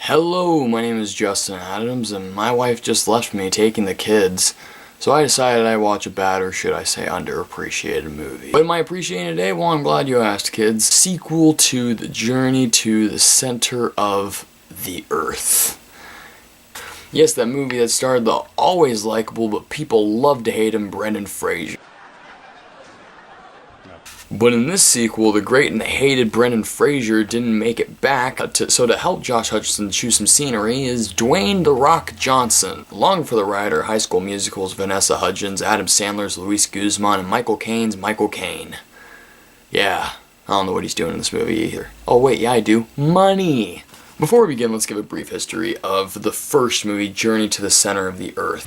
Hello, my name is Justin Adams, and my wife just left me taking the kids, so I decided I'd watch a bad, or should I say underappreciated movie. What am I appreciating today? Well, I'm glad you asked, kids. Sequel to The Journey to the Center of the Earth. Yes, that movie that starred the always likable but people love to hate him, Brendan Fraser. But in this sequel, the great and hated Brendan Fraser didn't make it back, so to help Josh Hutcherson choose some scenery is Dwayne "The Rock" Johnson. Along for the ride are High School Musical's Vanessa Hudgens, Adam Sandler's Luis Guzman, and Michael Caine's Michael Caine. Yeah, I don't know what he's doing in this movie either. Oh wait, yeah I do. Money! Before we begin, let's give a brief history of the first movie, Journey to the Center of the Earth.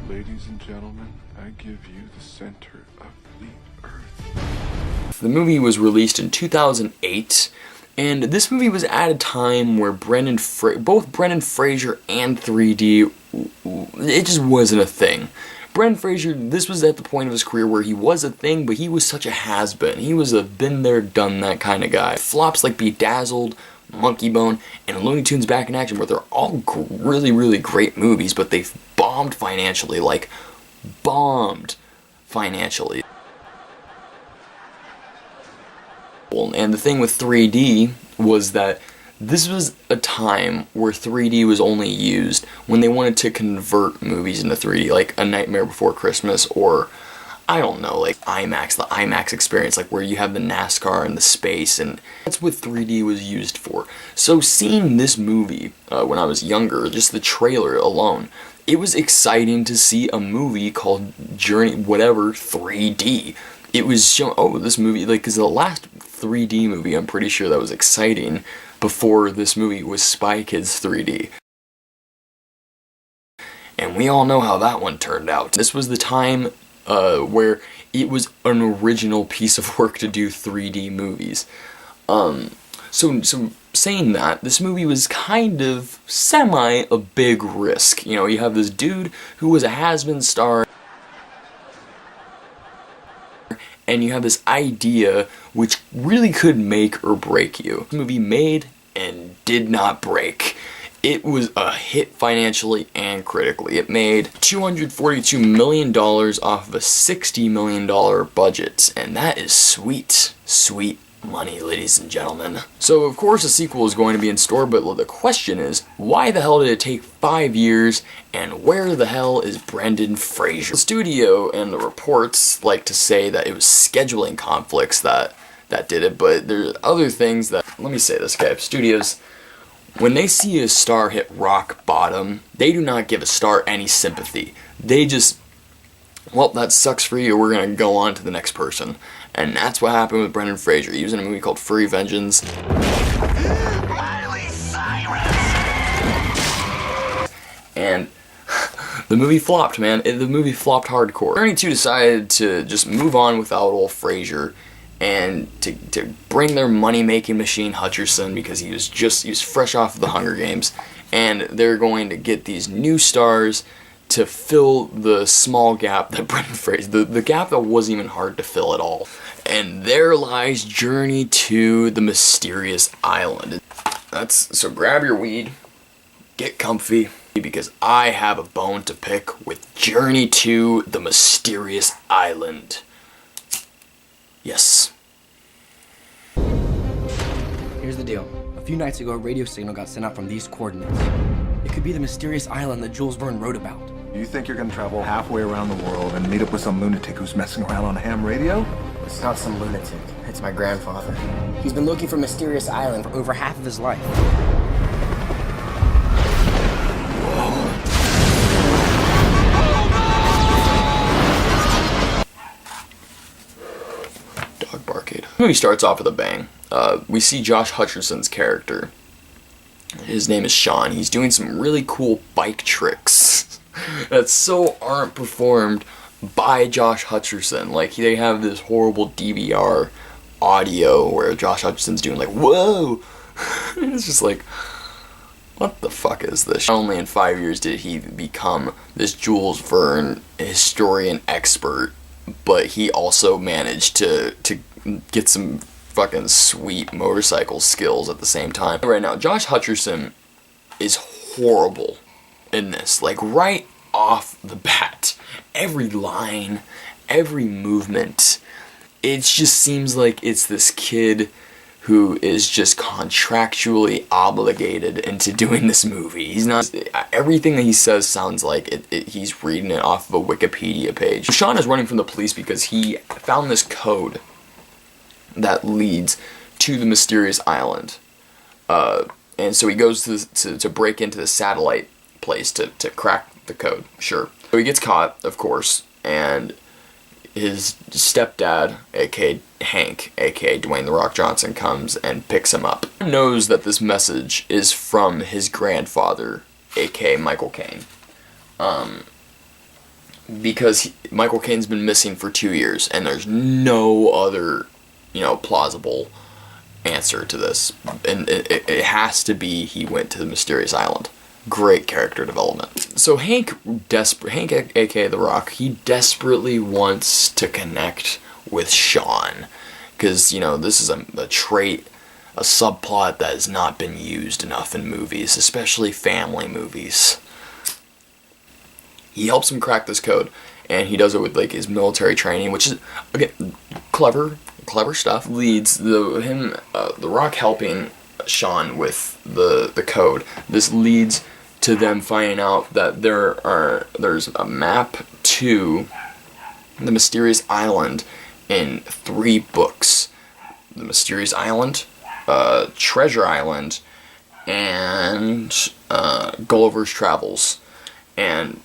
Ladies and gentlemen, I give you the center of the earth. The movie was released in 2008, and this movie was at a time where both Brendan Fraser and 3D, it just wasn't a thing. Brendan Fraser, this was at the point of his career where he was a thing, but he was such a has-been. He was a been there, done that kind of guy. Flops like Bedazzled, Monkey Bone, and Looney Tunes Back in Action, where they're all really, really great movies, but they've bombed financially, And the thing with 3D was that this was a time where 3D was only used when they wanted to convert movies into 3D, like A Nightmare Before Christmas, or, I don't know, like IMAX, the IMAX experience, like where you have the NASCAR and the space, and that's what 3D was used for. So seeing this movie when I was younger, just the trailer alone, it was exciting to see a movie called Journey, whatever, 3D. It was shown, oh, this movie, like, because the last 3D movie, I'm pretty sure that was exciting before this movie was Spy Kids 3D. And we all know how that one turned out. This was the time where it was an original piece of work to do 3D movies. So saying that, this movie was kind of a big risk. You know, you have this dude who was a has-been star, and you have this idea which really could make or break you. The movie made and did not break. It was a hit financially and critically. It made $242 million off of a $60 million budget, and that is sweet, sweet money, ladies and gentlemen. So of course a sequel is going to be in store, but the question is, why the hell did it take 5 years, and where the hell is Brendan Fraser? The studio and the reports like to say that it was scheduling conflicts that did it, but there's other things that, let me say this, okay, studios, when they see a star hit rock bottom, they do not give a star any sympathy. They just, well, that sucks for you, we're gonna go on to the next person. And that's what happened with Brendan Fraser. He was in a movie called Furry Vengeance. Miley Cyrus! And the movie flopped, man. The movie flopped hardcore. Journey 2 decided to just move on without old Fraser and to bring their money-making machine Hutcherson, because he was fresh off of the Hunger Games, and they're going to get these new stars to fill the small gap that Brendan Fraser, the gap that wasn't even hard to fill at all. And there lies Journey to the Mysterious Island. So grab your weed, get comfy, because I have a bone to pick with Journey to the Mysterious Island. Yes. Here's the deal. A few nights ago, a radio signal got sent out from these coordinates. It could be the mysterious island that Jules Verne wrote about. You think you're gonna travel halfway around the world and meet up with some lunatic who's messing around on a ham radio? It's not some lunatic. It's my grandfather. He's been looking for Mysterious Island for over half of his life. Dog barcade. The movie starts off with a bang. We see Josh Hutcherson's character. His name is Sean. He's doing some really cool bike tricks that so aren't performed by Josh Hutcherson. Like, they have this horrible DVR audio where Josh Hutcherson's doing like, whoa! It's just like, what the fuck is this? Not only in 5 years did he become this Jules Verne historian expert, but he also managed to get some fucking sweet motorcycle skills at the same time. Right now, Josh Hutcherson is horrible in this. Like, right off the bat. Every line, every movement, it just seems like it's this kid who is just contractually obligated into doing this movie. He's not, everything that he says sounds like he's reading it off of a Wikipedia page. Sean is running from the police because he found this code that leads to the mysterious island. And so he goes to break into the satellite place to crack the code, sure. So he gets caught, of course, and his stepdad, aka Hank, aka Dwayne The Rock Johnson, comes and picks him up. He knows that this message is from his grandfather, aka Michael Caine. Because Michael Caine's been missing for 2 years, and there's no other, plausible answer to this. And it has to be he went to the mysterious island. Great character development. So Hank, aka The Rock, he desperately wants to connect with Sean. Because, this is a trait, a subplot that has not been used enough in movies, especially family movies. He helps him crack this code, and he does it with, his military training, which is, again, clever stuff. Leads The Rock helping Sean with the code. This leads to them finding out that there's a map to the mysterious island in 3 books. The Mysterious Island, Treasure Island, and Gulliver's Travels. And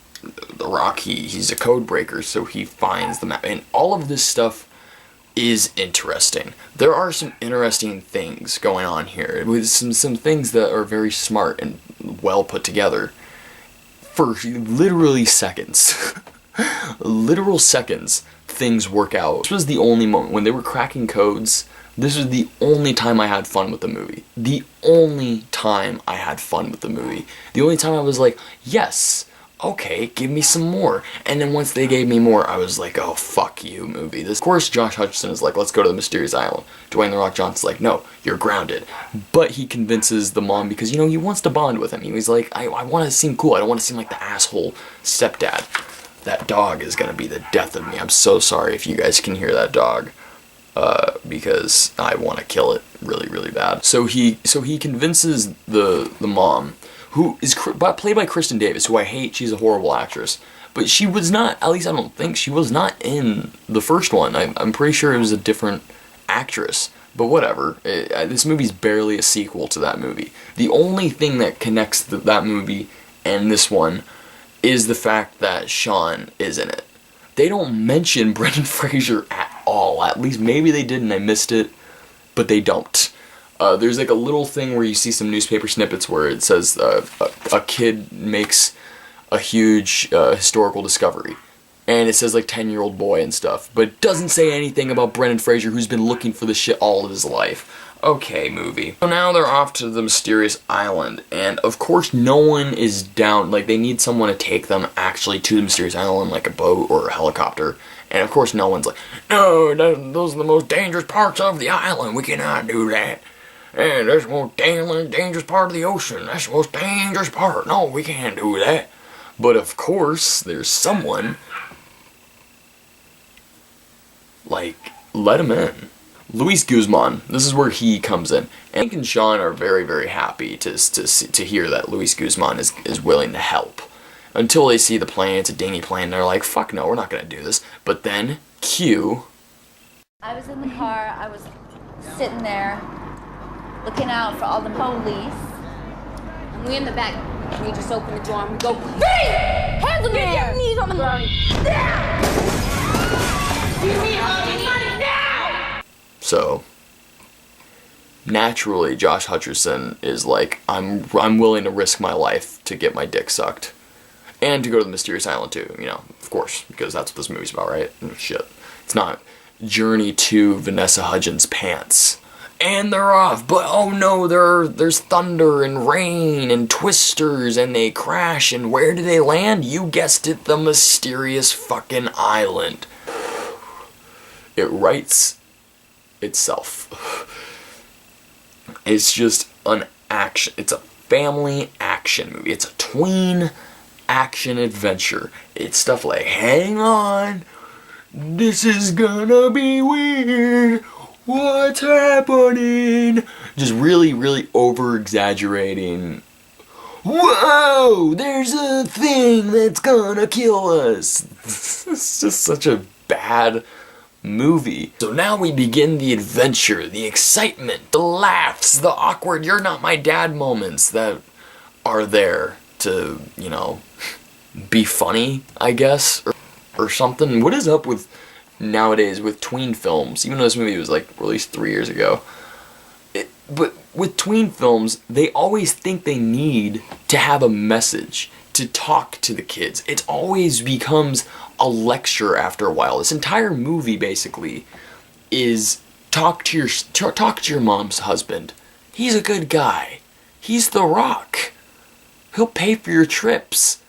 The Rock, he's a code breaker, so he finds the map. And all of this stuff is interesting. There are some interesting things going on here, with some things that are very smart and well put together. For literally seconds. Literal seconds, things work out. This was the only moment, when they were cracking codes, this was the only time I had fun with the movie. The only time I had fun with the movie. The only time I was like, yes, okay, give me some more. And then once they gave me more, I was like, oh, fuck you, movie. Of course, Josh Hutcherson is like, let's go to the mysterious island. Dwayne The Rock Johnson's like, no, you're grounded. But he convinces the mom because, he wants to bond with him. He's like, I want to seem cool. I don't want to seem like the asshole stepdad. That dog is going to be the death of me. I'm so sorry if you guys can hear that dog. Because I want to kill it really, really bad. So he convinces the mom, who is played by Kristen Davis, who I hate. She's a horrible actress. But she was not, at least I don't think, she was not in the first one. I'm pretty sure it was a different actress. But whatever. This movie's barely a sequel to that movie. The only thing that connects that movie and this one is the fact that Sean is in it. They don't mention Brendan Fraser at all. At least maybe they did and I missed it, but they don't. There's a little thing where you see some newspaper snippets where it says a kid makes a huge historical discovery. And it says 10-year-old boy and stuff, but it doesn't say anything about Brendan Fraser, who's been looking for this shit all of his life. Okay, movie. So now they're off to the mysterious island, and of course no one is down. They need someone to take them actually to the mysterious island, like a boat or a helicopter. And of course no one's like, no, those are the most dangerous parts of the island. We cannot do that. And that's the most dangerous part of the ocean. That's the most dangerous part. No, we can't do that. But of course, there's someone, let him in. Luis Guzman, this is where he comes in. And Hank and Sean are very, very happy to hear that Luis Guzman is willing to help. Until they see the plane, it's a dingy plane, and they're like, fuck no, we're not gonna do this. But then, cue. I was in the car, I was sitting there, looking out for all the police. And we in the back, we just open the door and we go, hey! Hands on your knees on the ground. Now! You need all your money now! So, naturally, Josh Hutcherson is like, I'm willing to risk my life to get my dick sucked. And to go to the mysterious island too, of course, because that's what this movie's about, right? Shit. It's not Journey to Vanessa Hudgens' pants. And they're off, but oh no, there's thunder and rain and twisters, and they crash, and where do they land? You guessed it, the mysterious fucking island. It writes itself. It's just an action. It's a family action movie. It's a tween action adventure. It's stuff like, hang on, this is gonna be weird. What's happening? Just really, really over-exaggerating. Whoa! There's a thing that's gonna kill us. It's just such a bad movie. So now we begin the adventure, the excitement, the laughs, the awkward "you're not my dad" moments that are there to, you know, be funny, I guess, or something. What is up with nowadays with tween films? Even though this movie was like released 3 years ago. But with tween films, they always think they need to have a message to talk to the kids. It always becomes a lecture after a while. This entire movie basically is talk to your mom's husband. He's a good guy. He's The Rock. He'll pay for your trips.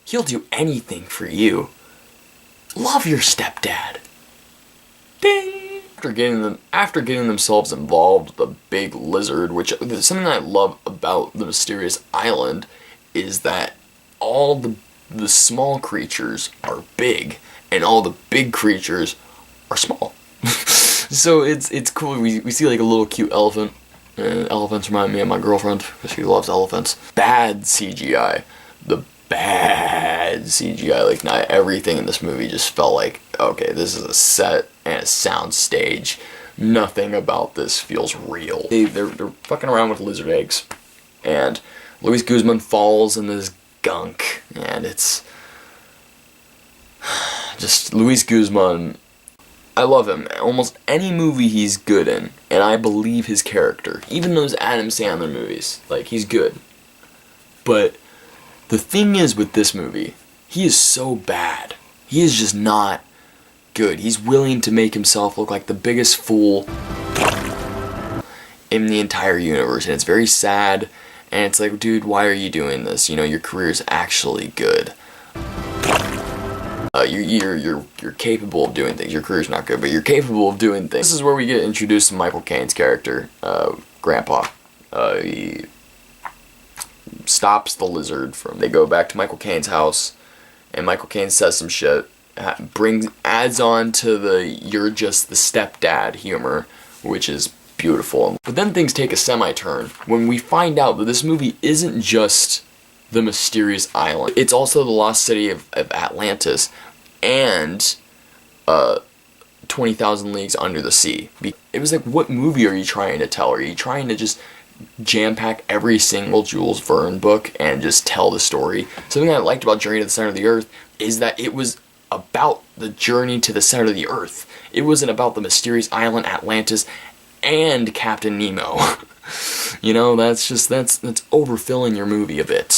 He'll do anything for you. Love your stepdad. Ding! After getting themselves involved with the big lizard, which something I love about the Mysterious Island is that all the small creatures are big and all the big creatures are small. So it's cool. We see like a little cute elephant. And elephants remind me of my girlfriend because she loves elephants. Bad CGI. The bad CGI. Like, not everything in this movie just felt like, okay, this is a set and a sound stage. Nothing about this feels real. They're fucking around with lizard eggs. And Luis Guzman falls in this gunk. And it's just Luis Guzman. I love him. Almost any movie he's good in, and I believe his character. Even those Adam Sandler movies, like, he's good. But the thing is with this movie, he is so bad. He is just not good. He's willing to make himself look like the biggest fool in the entire universe, and it's very sad. And it's like, dude, why are you doing this? You know, your career's actually good. You're capable of doing things. Your career's not good, but you're capable of doing things. This is where we get introduced to Michael Caine's character, Grandpa. He stops the lizard from. They go back to Michael Caine's house, and Michael Caine says some shit. Adds on to the "you're just the stepdad" humor, which is beautiful. But then things take a semi-turn when we find out that this movie isn't just the Mysterious Island. It's also the lost city of Atlantis and 20,000 Leagues Under the Sea. It was like, what movie are you trying to tell? Are you trying to just jam-pack every single Jules Verne book and just tell the story? Something I liked about Journey to the Center of the Earth is that it was about the journey to the center of the Earth. It wasn't about the Mysterious Island, Atlantis, and Captain Nemo. You know, that's overfilling your movie a bit.